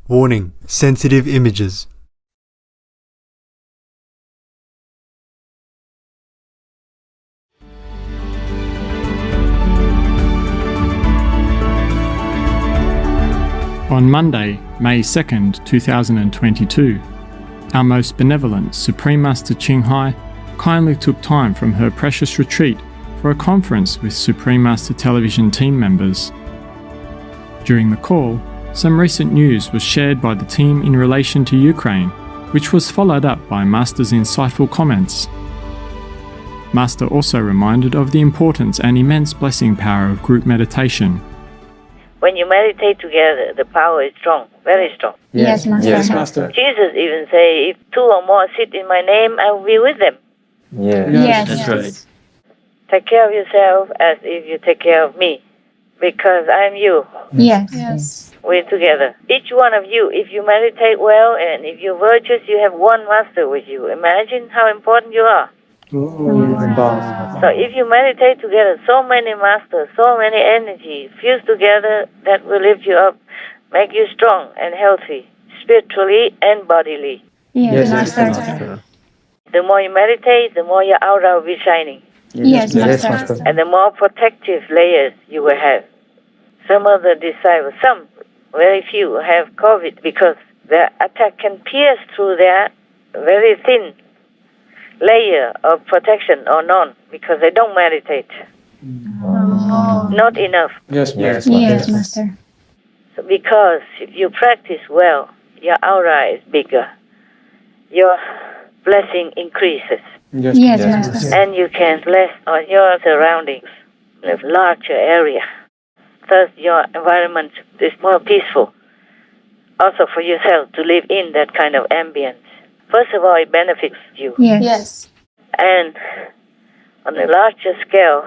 Warning: sensitive images. On Monday, May 2nd, 2022, our most benevolent Supreme Master Ching Hai kindly took time from her precious retreat for a conference with Supreme Master Television team members. During the call, some recent news was shared by the team in relation to Ukraine, which was followed up by Master's insightful comments. Master also reminded of the importance and immense blessing power of group meditation. When you meditate together, the power is strong, very strong. Yes, Master. Yes, Master. Jesus even say, if two or more sit in my name, I will be with them. Yes, Yes. that's right. Take care of yourself as if you take care of me, because I am you. Yes. We're together. Each one of you, if you meditate well and if you're virtuous, you have one master with you. Imagine how important you are. So if you meditate together, so many masters, so many energy fused together, that will lift you up, make you strong and healthy, spiritually and bodily. Yes, Master. Master. The more you meditate, the more your aura will be shining, Yes, Yes, Master. Master. and the more protective layers you will have. Some of the disciples, some, very few, have COVID because the attack can pierce through their very thin layer of protection or none, because they don't meditate. Not enough. Yes, Yes, Master. So because if you practice well, your aura is bigger. Your blessing increases. Yes, Master. And you can bless on your surroundings in a larger area. Thus, your environment is more peaceful. Also for yourself to live in that kind of ambience. First of all, it benefits you. Yes. And on a larger scale,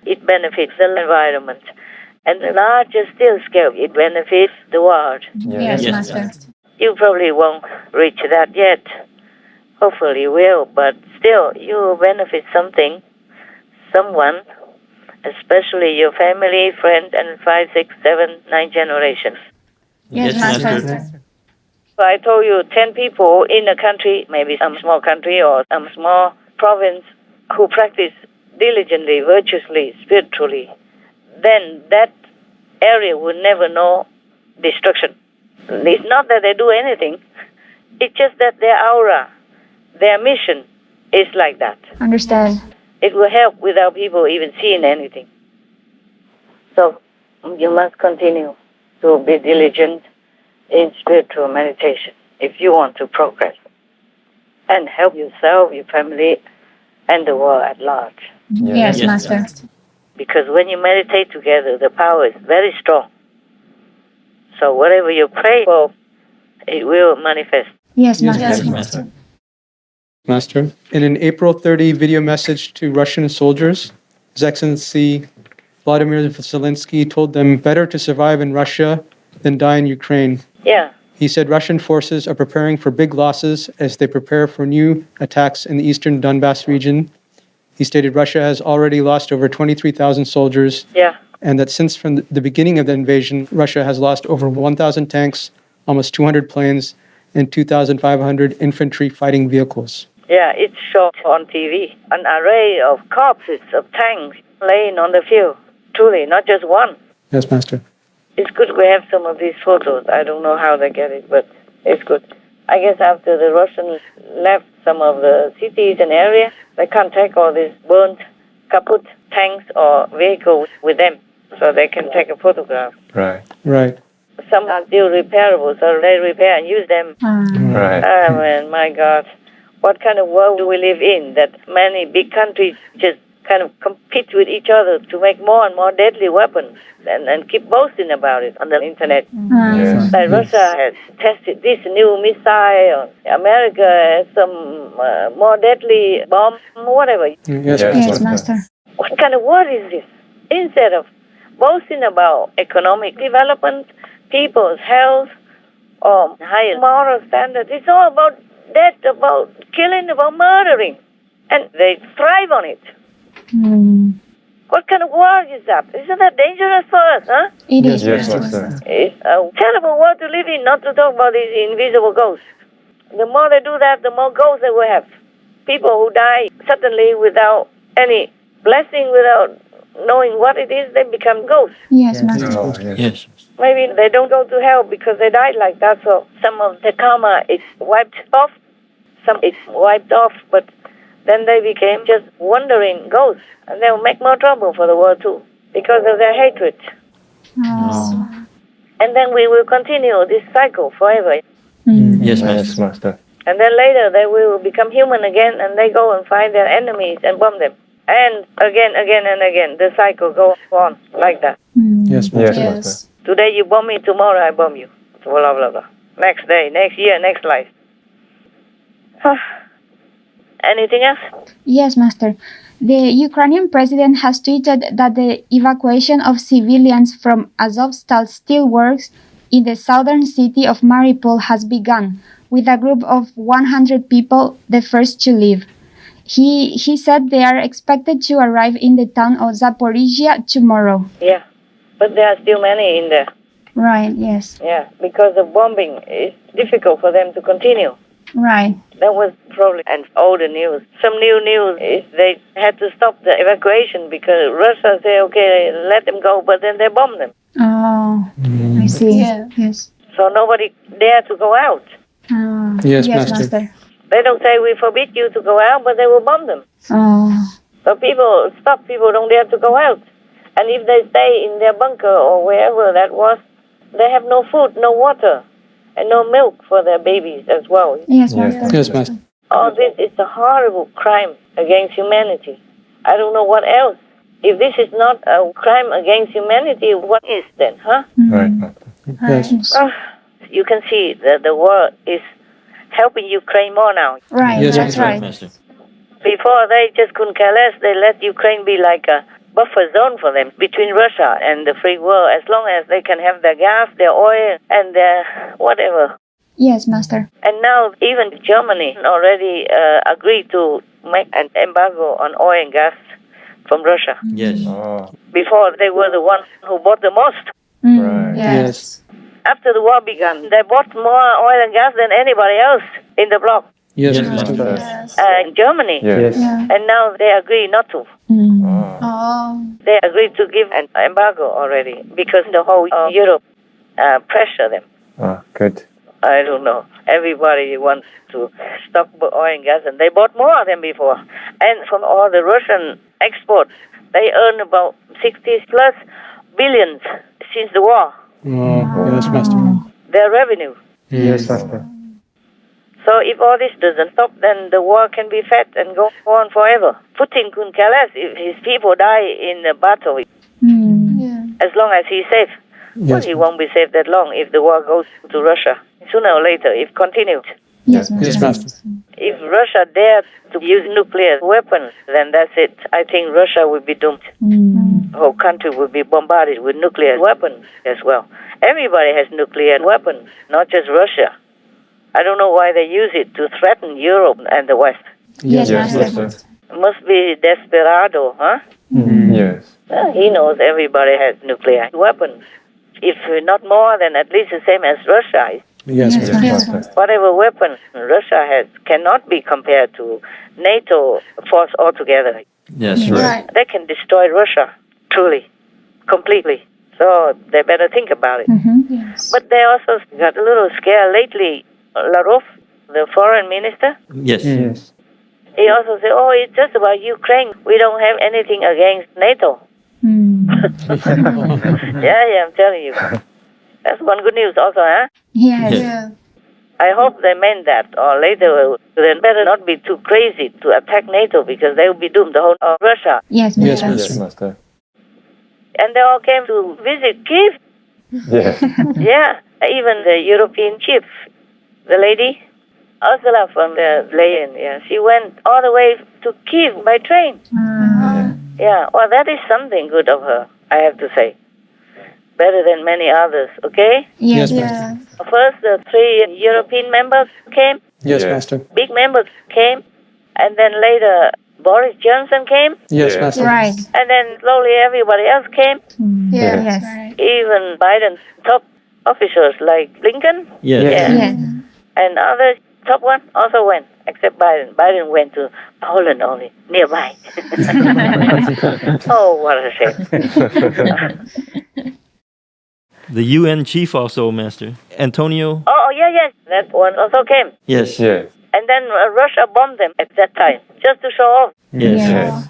it benefits the environment. And on a larger still scale, it benefits the world. Yes, Master. You probably won't reach that yet. Hopefully you will, but still you will benefit something, someone, especially your family, friends, and 5, 6, 7, 9 generations. Yes, Master. So I told you 10 people in a country, maybe some small country or some small province, who practice diligently, virtuously, spiritually, then that area will never know destruction. It's not that they do anything. It's just that their aura, their mission is like that. Understand. It will help without people even seeing anything. So you must continue to be diligent in spiritual meditation if you want to progress and help yourself, your family, and the world at large. Yes, Master. Because when you meditate together, the power is very strong. So whatever you pray for, it will manifest. Yes, Yes, Master. Master. Master, in an April 30 video message to Russian soldiers, His Excellency Vladimir Zelensky told them better to survive in Russia than die in Ukraine. Yeah. He said Russian forces are preparing for big losses as they prepare for new attacks in the eastern Donbass region. He stated Russia has already lost over 23,000 soldiers, Yeah. and that since from the beginning of the invasion, Russia has lost over 1,000 tanks, almost 200 planes, and 2,500 infantry fighting vehicles. Yeah, it's shown on TV. An array of corpses of tanks laying on the field. Truly, not just one. Yes, Master. It's good we have some of these photos. I don't know how they get it, but it's good. I guess after the Russians left some of the cities and areas, they can't take all these burnt, kaput tanks or vehicles with them, so they can take a photograph. Right. Some are still repairable, so they repair and use them. Right. Oh, man, my God. What kind of world do we live in that many big countries just kind of compete with each other to make more and more deadly weapons and keep boasting about it on the internet? Like Russia has tested this new missile, America has some more deadly bomb, whatever. Yes, Yes, Master. What kind of world is this? Instead of boasting about economic development, people's health, or higher moral standards, it's all about death, about killing, about murdering. And they thrive on it. What kind of war is that? Isn't that dangerous for us, huh? It is. Yes, Master. It's a terrible world to live in, not to talk about these invisible ghosts. The more they do that, the more ghosts they will have. People who die suddenly without any blessing, without knowing what it is, they become ghosts. Yes, Master. Oh, yes. Yes. Maybe they don't go to hell because they died like that, so some of the karma is wiped off, some is wiped off, but then they became just wandering ghosts, and they will make more trouble for the world too, because of their hatred. Oh. And then we will continue this cycle forever. Yes, Yes, Master. Master. And then later they will become human again, and they go and find their enemies and bomb them. And again, and again, the cycle goes on like that. Yes, Master. Yes, Master. Today you bomb me, tomorrow I bomb you. Blah, blah, blah. Next day, next year, next life. Anything else? Yes, Master. The Ukrainian president has tweeted that the evacuation of civilians from Azovstal steelworks in the southern city of Mariupol has begun, with a group of 100 people the first to leave. He said they are expected to arrive in the town of Zaporizhia tomorrow. Yeah. But there are still many in there. Right, yes. Yeah, because the bombing is difficult for them to continue. Right. That was probably, and all the news. Some new news is they had to stop the evacuation because Russia say, okay, let them go, but then they bomb them. Oh, I see. Yes. So nobody dare to go out. Yes, Master. They don't say we forbid you to go out, but they will bomb them. Oh, So people don't dare to go out. And if they stay in their bunker or wherever that was, they have no food, no water, and no milk for their babies as well. yes, Yes, Master. Yes, Master. All this is a horrible crime against humanity. I don't know what else. If this is not a crime against humanity, what is then, huh? Right, Master. Yes. You can see that the world is helping Ukraine more now. Right, Yes, that's Master. right. Master. Before, they just couldn't care less. They let Ukraine be like a buffer zone for them between Russia and the free world, as long as they can have their gas, their oil, and their whatever. Yes, Master. And now even Germany already agreed to make an embargo on oil and gas from Russia. Yes. Oh, Before, they were the ones who bought the most. right. Yes. After the war began, they bought more oil and gas than anybody else in the bloc. Yes, Yes, Master. Master. In Germany. Yes. And now they agree not to. Oh, They agreed to give an embargo already because the whole Europe pressure them. oh, good. I don't know. Everybody wants to stock oil and gas, and they bought more than before. And from all the Russian exports, they earn about 60 plus billions since the war. Oh, yes, Master. Their revenue. Yes, Master. So if all this doesn't stop, then the war can be fed and go on forever. Putin couldn't care less if his people die in a battle, as long as he's safe. Well, Yes. he won't be safe that long if the war goes to Russia. Sooner or later, if continued. Yes, Master. Yes, Master. If Russia dared to use nuclear weapons, then that's it. I think Russia will be doomed. The whole country will be bombarded with nuclear weapons as well. Everybody has nuclear weapons, not just Russia. I don't know why they use it to threaten Europe and the West. Yes, Yes, Master. Master. Must be desperado, huh? Yes. Well, he knows everybody has nuclear weapons. If not more, then at least the same as Russia is. Yes, Yes, Master. Yes, Master. Whatever weapons Russia has cannot be compared to NATO force altogether. Yes. Right. They can destroy Russia, truly, completely. So they better think about it. Yes. But they also got a little scared lately. Lavrov, the foreign minister, Yes. Yes. he also said, oh, it's just about Ukraine. We don't have anything against NATO. Yeah, I'm telling you. That's one good news also, huh? Yes. Yes. I hope they meant that, or later they better not be too crazy to attack NATO because they will be doomed, the whole of Russia. Yes, Yes, Master. Yes, Master. And they all came to visit Kiev. Yes. Yeah, even the European chief, the lady, Ursula von der Leyen, yeah, she went all the way to Kiev by train. Yeah, well, that is something good of her, I have to say. Better than many others, okay? Yes, Yes. Master. First, the 3 European members came, Yes, Yeah. Master. big members came, and then later Boris Johnson came, Yes, Yeah. Master. Right. and then slowly everybody else came. Yes. Yes. Right. Even Biden's top officers like Blinken Yes. Yeah. Yes. and other top one also went, except Biden. Biden went to Poland only, nearby. Oh, what a shame. The UN chief also, Master. Antonio. Oh, yes, that one also came. Yes. Yes. And then Russia bombed them at that time, just to show off, Yes. Yes.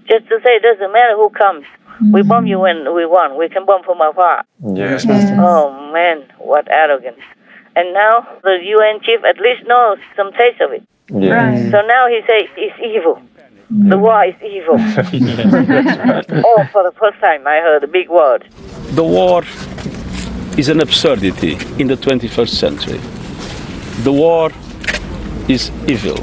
just to say it doesn't matter who comes. We bomb you when we want. We can bomb from afar. Yes. Oh, man, what arrogance. And now the UN chief at least knows some taste of it. Yes. So now he says it's evil. The war is evil. Oh, for the first time I heard the big word. The war is an absurdity in the 21st century. The war is evil.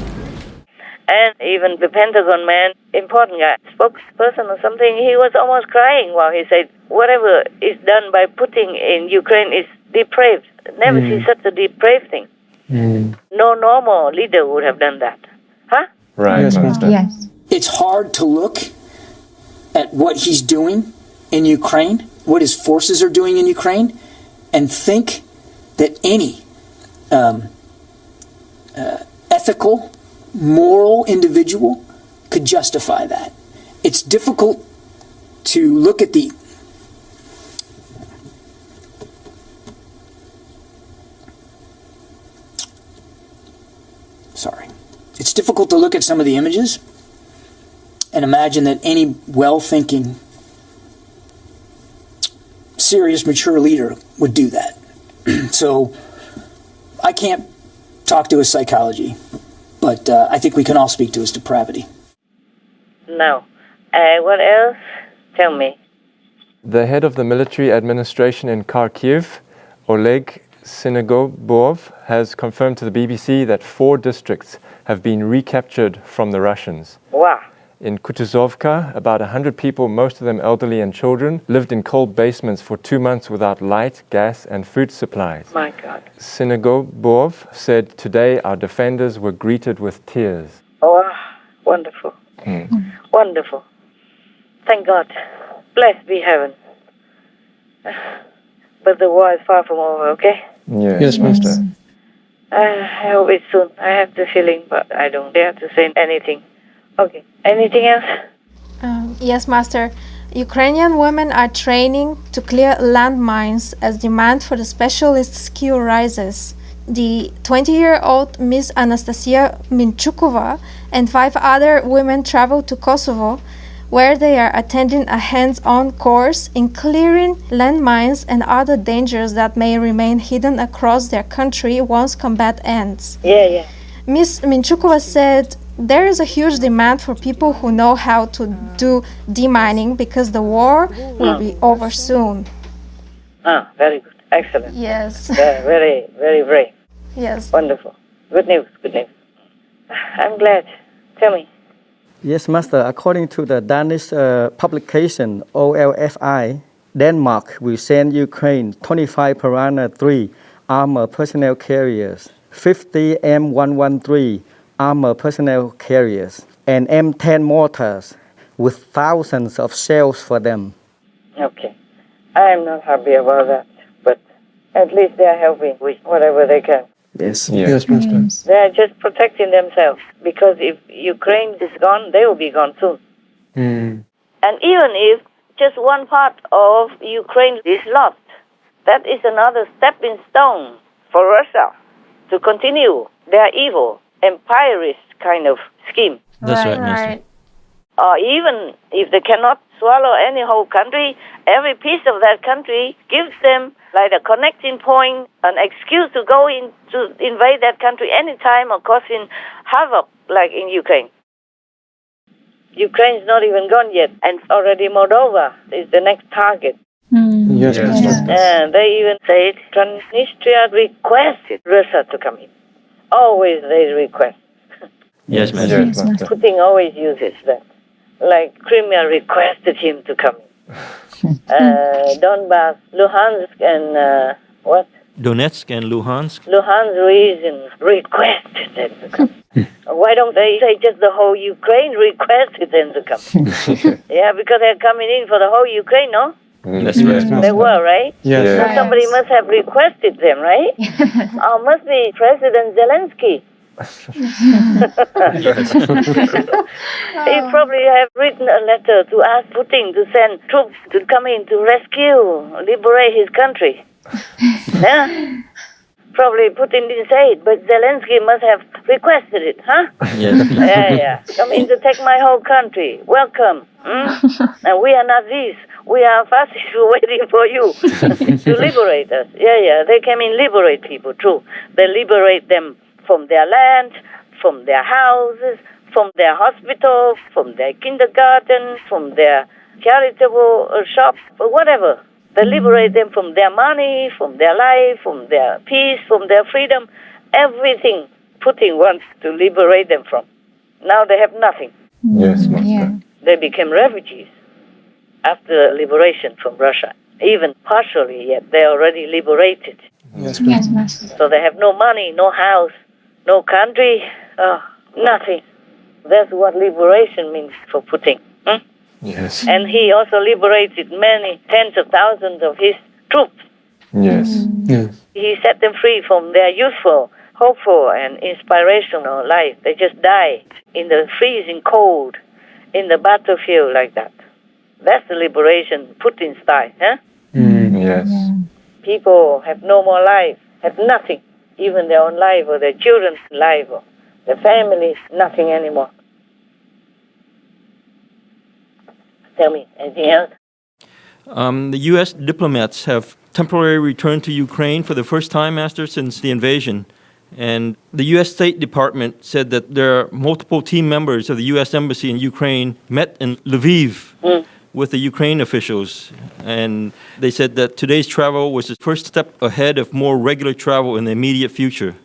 And even the Pentagon man, important guy, spokesperson or something, he was almost crying while he said, whatever is done by Putin in Ukraine is depraved. Never see such a depraved thing. No normal leader would have done that. Huh? Right. Yes, Master. Yes. It's hard to look at what he's doing in Ukraine, what his forces are doing in Ukraine, and think that any ethical, moral individual could justify that. It's difficult to look at the It's difficult to look at some of the images and imagine that any well-thinking, serious, mature leader would do that. So I can't talk to his psychology, but I think we can all speak to his depravity. No. What else? Tell me. The head of the military administration in Kharkiv, Oleg Sinogobov, has confirmed to the BBC that 4 districts have been recaptured from the Russians. Wow. In Kutuzovka, about 100 people, most of them elderly and children, lived in cold basements for 2 months without light, gas and food supplies. My God. Sinogobov said, "Today our defenders were greeted with tears." Oh, wow. Wonderful. Wonderful. Thank God. Blessed be heaven. But the war is far from over, okay? Yes, Master. I hope it's soon. I have the feeling, but I don't dare to say anything. Okay. Anything else? Yes, Master. Ukrainian women are training to clear landmines as demand for the specialist skill rises. The 20-year-old Miss Anastasia Minchukova and 5 other women traveled to Kosovo, where they are attending a hands-on course in clearing landmines and other dangers that may remain hidden across their country once combat ends. Yeah. Miss Minchukova said, there is a huge demand for people who know how to do demining because the war will be over soon. Very good. Excellent. Yes. Yeah, very, very brave. Yes. Wonderful. Good news. I'm glad. Tell me. Yes, Master. According to the Danish publication OLFI, Denmark will send Ukraine 25 Piranha 3 armor personnel carriers, 50 M113 armor personnel carriers, and M10 mortars with thousands of shells for them. Okay. I'm not happy about that, but at least they are helping with whatever they can. Yes. Yes, Master. They are just protecting themselves, because if Ukraine is gone, they will be gone soon. And even if just one part of Ukraine is lost, that is another stepping stone for Russia to continue their evil, empirist kind of scheme. That's right, Master. Or even if they cannot swallow any whole country, every piece of that country gives them like a connecting point, an excuse to go in to invade that country anytime or causing havoc like in Ukraine. Ukraine is not even gone yet, and already Moldova is the next target. Yes, Master. And they even said Transnistria requested Russia to come in. Always they request. Yes, Master. Yes, Master. Putin always uses that. Like Crimea requested him to come in. Donbass, Luhansk, and what? Donetsk and Luhansk. Luhansk region requested them to come. Why don't they say just the whole Ukraine requested them to come? Yeah, because they're coming in for the whole Ukraine, no? That's right. They were, right? Yes. So somebody must have requested them, right? Must be President Zelensky. He probably have written a letter to ask Putin to send troops to come in to rescue, liberate his country. Yeah? Probably Putin didn't say it, but Zelensky must have requested it, huh? Yes. Yeah. Come in to take my whole country. Welcome. And we are Nazis. We are fascists. We're waiting for you to liberate us. Yeah. They came in liberate people, true. They liberate them from their land, from their houses, from their hospital, from their kindergarten, from their charitable shop, or whatever. They liberate them from their money, from their life, from their peace, from their freedom, everything Putin wants to liberate them from. Now they have nothing. Yes, Master. They became refugees after liberation from Russia. Even partially, yet they're already liberated. Yes, Master. So they have no money, no house, no country, nothing. That's what liberation means for Putin. Yes. And he also liberated many tens of thousands of his troops. Yes. He set them free from their youthful, hopeful, and inspirational life. They just die in the freezing cold, in the battlefield like that. That's the liberation, Putin style, huh? Yes. People have no more life, have nothing, even their own life or their children's life or their families, nothing anymore. Tell me, anything else? The U.S. diplomats have temporarily returned to Ukraine for the first time, Master, since the invasion. And the U.S. State Department said that there are multiple team members of the U.S. Embassy in Ukraine met in Lviv with the Ukraine officials. And they said that today's travel was the first step ahead of more regular travel in the immediate future.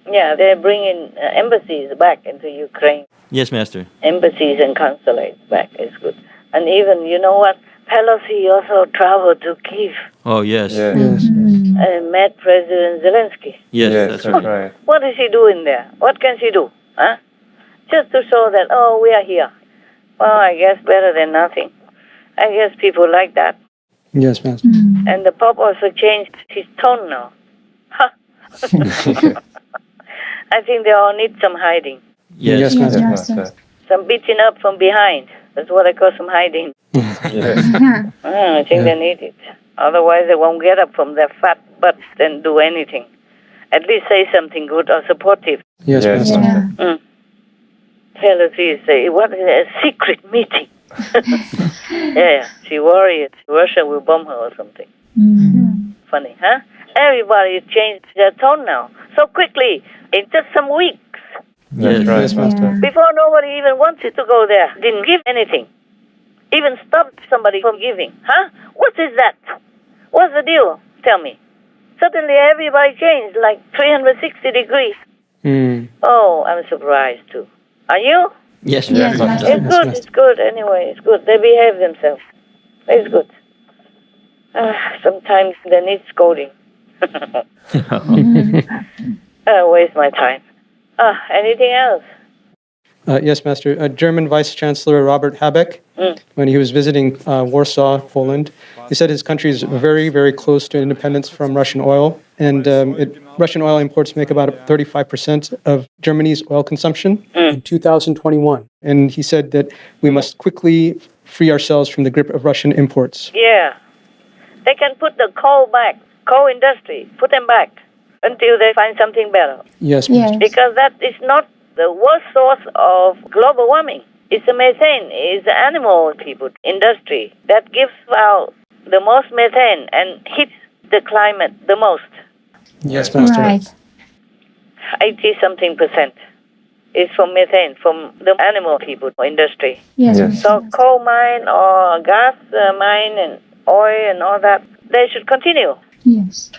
Yeah, they're bringing embassies back into Ukraine. Yes, Master. Embassies and consulates back is good. And even, you know what, Pelosi also traveled to Kyiv Oh, yes. and met President Zelensky. Yes, that's right. What is she doing there? What can she do? Huh? Just to show that, we are here. Well, I guess better than nothing. I guess people like that. Yes, Master. And the Pope also changed his tone now. I think they all need some hiding. Yes, Master. Some beating up from behind. That's what I call some hiding. I think they need it. Otherwise, they won't get up from their fat butts and do anything. At least say something good or supportive. Yes, Master. Pelosi say, what is a secret meeting? She worried Russia will bomb her or something. Funny, huh? Everybody changed their tone now so quickly in just some weeks. That's right, Master. Before, nobody even wanted to go there. Didn't give anything. Even stopped somebody from giving. Huh? What is that? What's the deal? Tell me. Suddenly everybody changed like 360 degrees. Oh, I'm surprised too. Are you? Yes, Master. It's good anyway. It's good. They behave themselves. It's good. Sometimes they need scolding. Waste my time. Anything else? Yes, Master. German Vice Chancellor Robert Habeck, when he was visiting Warsaw, Poland, he said his country is very, very close to independence from Russian oil. And Russian oil imports make about 35% of Germany's oil consumption in 2021. And he said that we must quickly free ourselves from the grip of Russian imports. Yeah. They can put the coal back, coal industry, put them back until they find something better. Yes, Master. Because that is not the worst source of global warming. It's the methane, it's the animal people industry that gives out the most methane and hits the climate the most. Yes, Master. Right. 80-something% is from methane, from the animal people industry. Yes. So coal mine or gas mine and oil and all that, they should continue. Yes.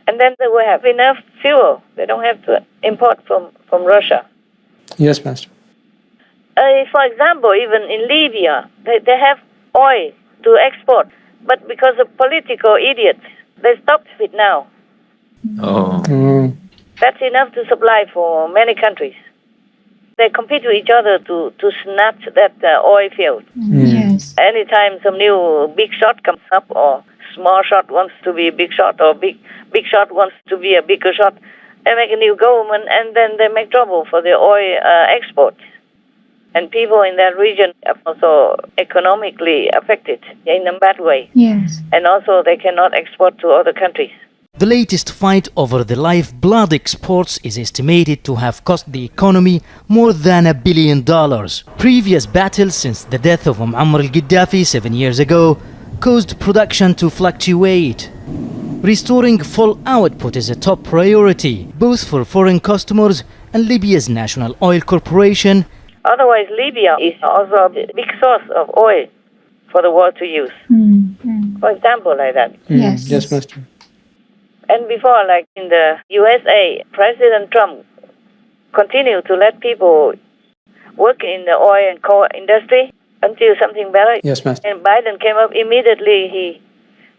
And then they will have enough fuel. They don't have to import from Russia. Yes, Master. For example, even in Libya, they have oil to export. But because of political idiots, they stopped it now. Oh. That's enough to supply for many countries. they compete with each other to snatch that oil field. Yes. Anytime some new big shot comes up, or small shot wants to be a big shot, or big shot wants to be a bigger shot, they make a new government, and then they make trouble for the oil exports. And people in that region are also economically affected in a bad way. Yes. And also they cannot export to other countries. The latest fight over the lifeblood exports is estimated to have cost the economy more than $1 billion. Previous battles since the death of Muammar al-Gaddafi 7 years ago caused production to fluctuate. Restoring full output is a top priority, both for foreign customers and Libya's National Oil Corporation. Otherwise, Libya is also a big source of oil for the world to use. For example, like that. Yes, Master. And before, like in the USA, President Trump continued to let people work in the oil and coal industry until something better. Yes, Master. And Biden came up immediately, he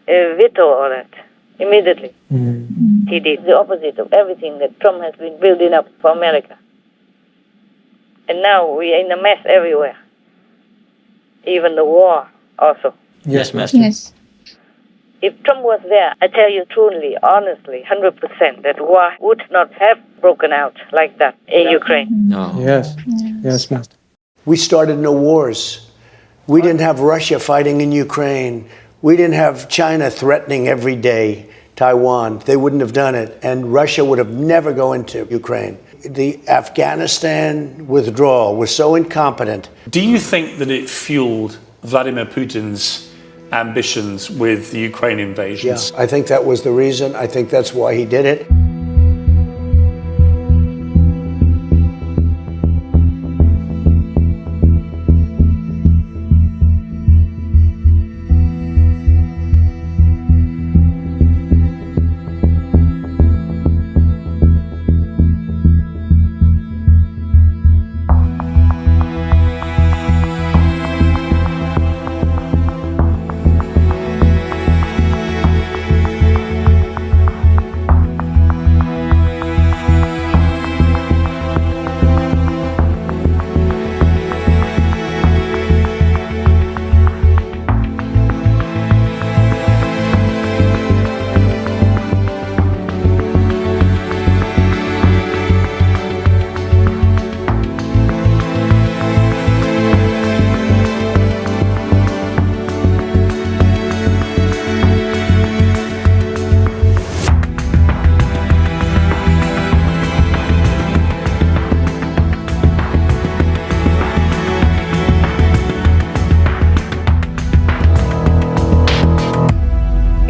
vetoed all that. Immediately. He did the opposite of everything that Trump has been building up for America. And now we are in a mess everywhere. Even the war also. Yes, Master. Yes. If Trump was there, I tell you truly, honestly, 100%, that war would not have broken out like that in Ukraine. No. Yes. Yes, Master. We started no wars. We didn't have Russia fighting in Ukraine. We didn't have China threatening every day Taiwan. They wouldn't have done it. And Russia would have never gone into Ukraine. The Afghanistan withdrawal was so incompetent. Do you think that it fueled Vladimir Putin's ambitions with the Ukraine invasions? Yeah, I think that was the reason. I think that's why he did it.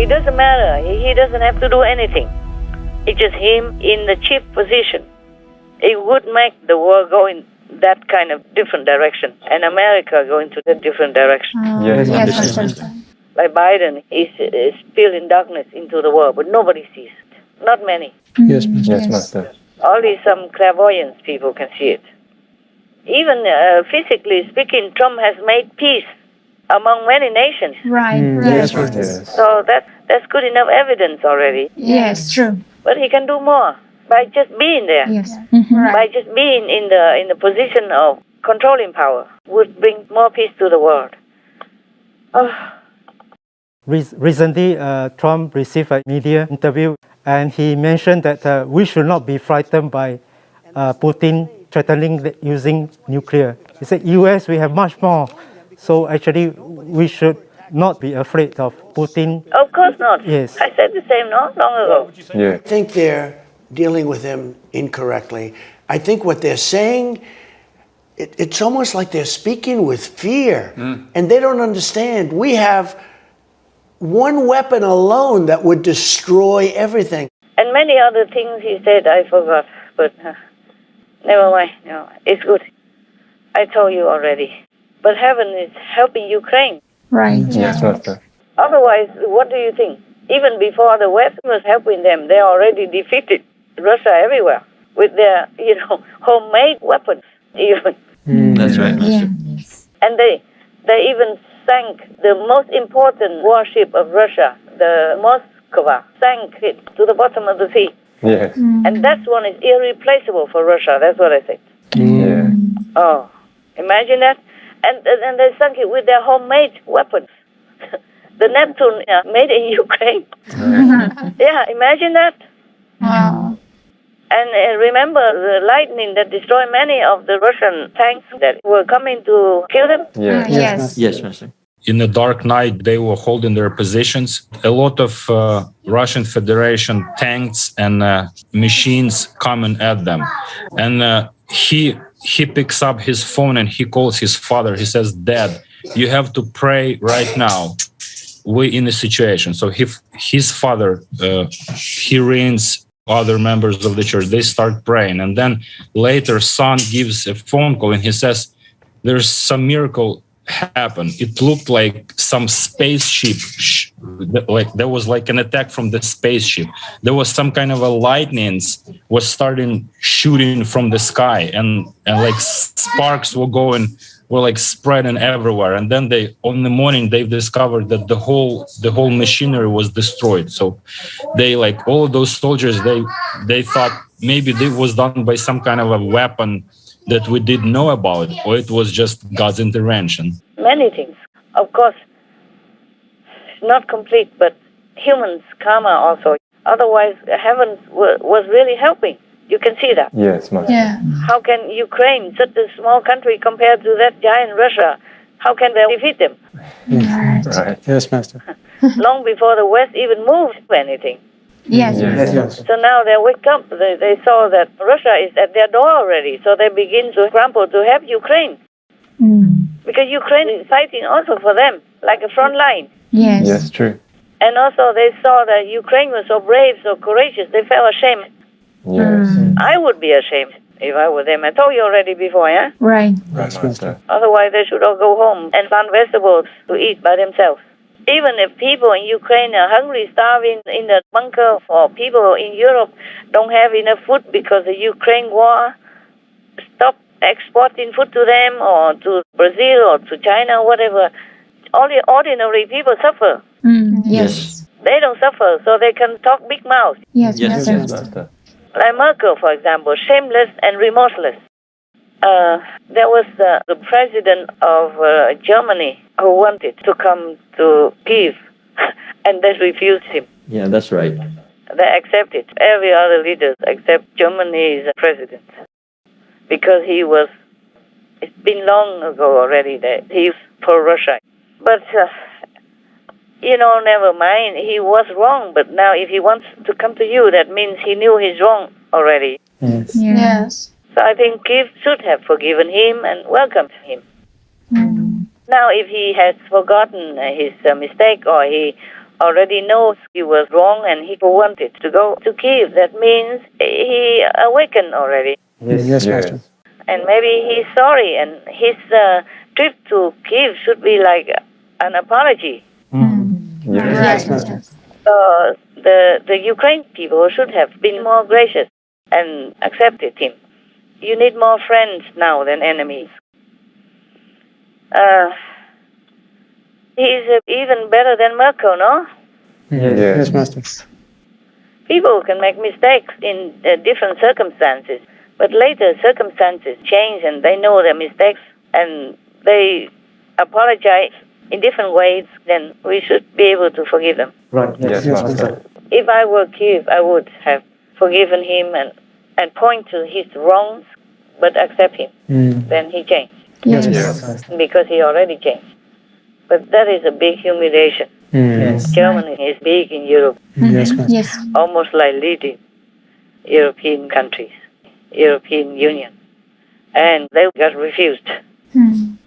It doesn't matter. He doesn't have to do anything. It's just him in the chief position. It would make the world go in that kind of different direction, and America go into that different direction. Yes. Like Biden is spilling darkness into the world, but nobody sees it. Not many. Yes, Master. Yes, Master. Only some clairvoyance people can see it. Even physically speaking, Trump has made peace among many nations. Right. Yes, Right. Master. So that's good enough evidence already. Yes, true. But he can do more by just being there. Yes. By Right. just being in the position of controlling power would bring more peace to the world. Oh. Recently, Trump received a media interview, and he mentioned that we should not be frightened by Putin threatening using nuclear. He said, U.S., we have much more. So actually, we should not be afraid of Putin. Of course not. Yes. I said the same not long ago. Yeah. I think they're dealing with him incorrectly. I think what they're saying, it's almost like they're speaking with fear, and they don't understand. We have one weapon alone that would destroy everything. And many other things he said, I forgot. But never mind. No, it's good. I told you already. But heaven is helping Ukraine. Right. Yes, Master. Otherwise, what do you think? Even before the West was helping them, they already defeated Russia everywhere with their, homemade weapons. Even. That's right, Master. And they even sank the most important warship of Russia, the Moskva, sank it to the bottom of the sea. Yes. And that one is irreplaceable for Russia. That's what I say. Yeah. Oh, imagine that. And they sunk it with their homemade weapons. The Neptune made in Ukraine. Yeah, imagine that. Wow. And remember the lightning that destroyed many of the Russian tanks that were coming to kill them? Yes. Yes, Master. In the dark night, they were holding their positions. A lot of Russian Federation tanks and machines coming at them. And he picks up his phone and he calls his father. He says, "Dad, you have to pray right now. We're in a situation." So his father, he rings other members of the church. They start praying. And then later, son gives a phone call and he says, "There's some miracle happen." It looked like some spaceship, like there was like an attack from the spaceship. There was some kind of a lightning was starting shooting from the sky, and like sparks were like spreading everywhere. And then on the morning they've discovered that the whole machinery was destroyed. So they, like, all of those soldiers, they thought maybe it was done by some kind of a weapon that we didn't know about, or it was just God's intervention. Many things. Of course, not complete, but humans' karma also. Otherwise, heaven was really helping. You can see that. Yes, Master. Yeah. How can Ukraine, such a small country compared to that giant Russia, how can they defeat them? Right. Yes, Master. Long before the West even moved anything. Yes. So now they wake up. They saw that Russia is at their door already. So they begin to scramble to help Ukraine. Because Ukraine is fighting also for them, like a front line. Yes. Yes, true. And also they saw that Ukraine was so brave, so courageous. They felt ashamed. Yes. I would be ashamed if I were them. I told you already before, yeah? Right. Right, Master. Otherwise they should all go home and plant vegetables to eat by themselves. Even if people in Ukraine are hungry, starving in the bunker, or people in Europe don't have enough food because the Ukraine war stopped exporting food to them or to Brazil or to China or whatever, all the ordinary people suffer. Yes. They don't suffer, so they can talk big mouth. Yes, Yes, Master. Master. Like Merkel, for example, shameless and remorseless. There was the president of Germany who wanted to come to Kiev, and they refused him. Yeah, that's right. They accepted. Every other leader except Germany's president. Because it's been long ago already that he's pro-Russia. But, never mind. He was wrong, but now if he wants to come to you, that means he knew he's wrong already. Yes. So I think Kiev should have forgiven him and welcomed him. Now, if he has forgotten his mistake, or he already knows he was wrong and he wanted to go to Kiev, that means he awakened already. Yes, Master. And maybe he's sorry, and his trip to Kiev should be like an apology. Yes, Master. So the Ukraine people should have been more gracious and accepted him. You need more friends now than enemies. He's even better than Merkel, no? Yes, Master. People can make mistakes in different circumstances, but later circumstances change and they know their mistakes and they apologize in different ways, then we should be able to forgive them. Right. Yes, Master. If I were Kiev, I would have forgiven him and point to his wrongs, but accept him. Then he changed. Yes. Because he already changed. But that is a big humiliation. Germany is big in Europe, Yes, Master. Yes. almost like leading European countries, European Union. And they got refused.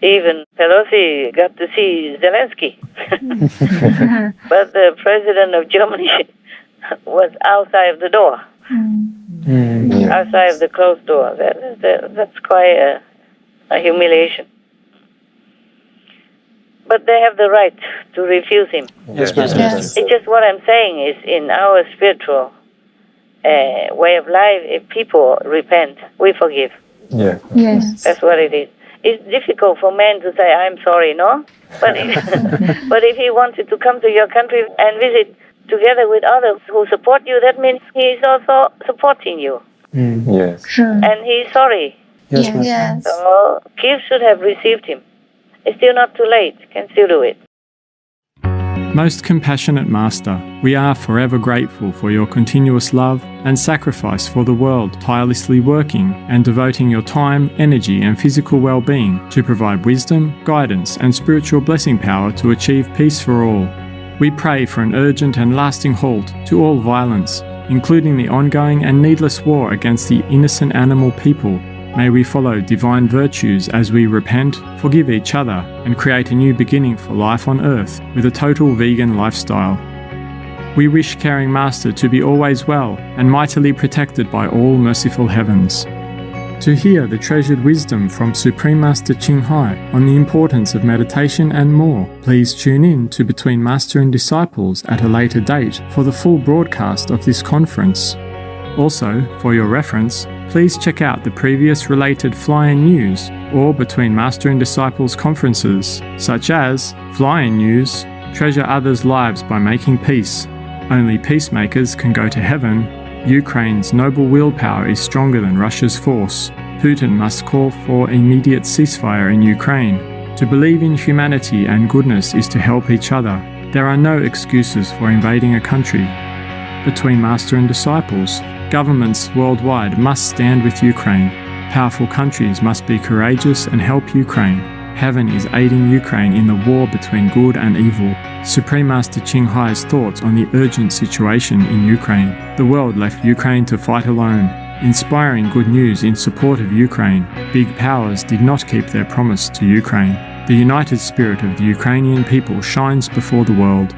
Even Pelosi got to see Zelensky. But the president of Germany was outside of the door, outside of the closed door. That's quite a humiliation. But they have the right to refuse him. Yes, Master. Yes. It's just what I'm saying is in our spiritual way of life, if people repent, we forgive. Yeah. Yes. That's what it is. It's difficult for men to say, I'm sorry, no? But if he wanted to come to your country and visit together with others who support you, that means he is also supporting you. Yes. Sure. And he's sorry. Yes, Yes. Master. Yes. So Kiev should have received him. It's still not too late. Can still do it. Most compassionate Master, we are forever grateful for your continuous love and sacrifice for the world, tirelessly working and devoting your time, energy and physical well-being to provide wisdom, guidance and spiritual blessing power to achieve peace for all. We pray for an urgent and lasting halt to all violence, including the ongoing and needless war against the innocent animal people. May we follow divine virtues as we repent, forgive each other, and create a new beginning for life on earth with a total vegan lifestyle. We wish Caring Master to be always well and mightily protected by all merciful heavens. To hear the treasured wisdom from Supreme Master Ching Hai on the importance of meditation and more, please tune in to Between Master and Disciples at a later date for the full broadcast of this conference. Also, for your reference, please check out the previous related Fly-In News or Between Master and Disciples conferences, such as Fly-In News, Treasure Others' Lives by Making Peace, Only Peacemakers Can Go to Heaven, Ukraine's noble willpower is stronger than Russia's force, Putin must call for immediate ceasefire in Ukraine, To believe in humanity and goodness is to help each other. There are no excuses for invading a country. Between Master and Disciples, governments worldwide must stand with Ukraine. Powerful countries must be courageous and help Ukraine. Heaven is aiding Ukraine in the war between good and evil. Supreme Master Ching Hai's thoughts on the urgent situation in Ukraine. The world left Ukraine to fight alone. Inspiring good news in support of Ukraine. Big powers did not keep their promise to Ukraine. The united spirit of the Ukrainian people shines before the world.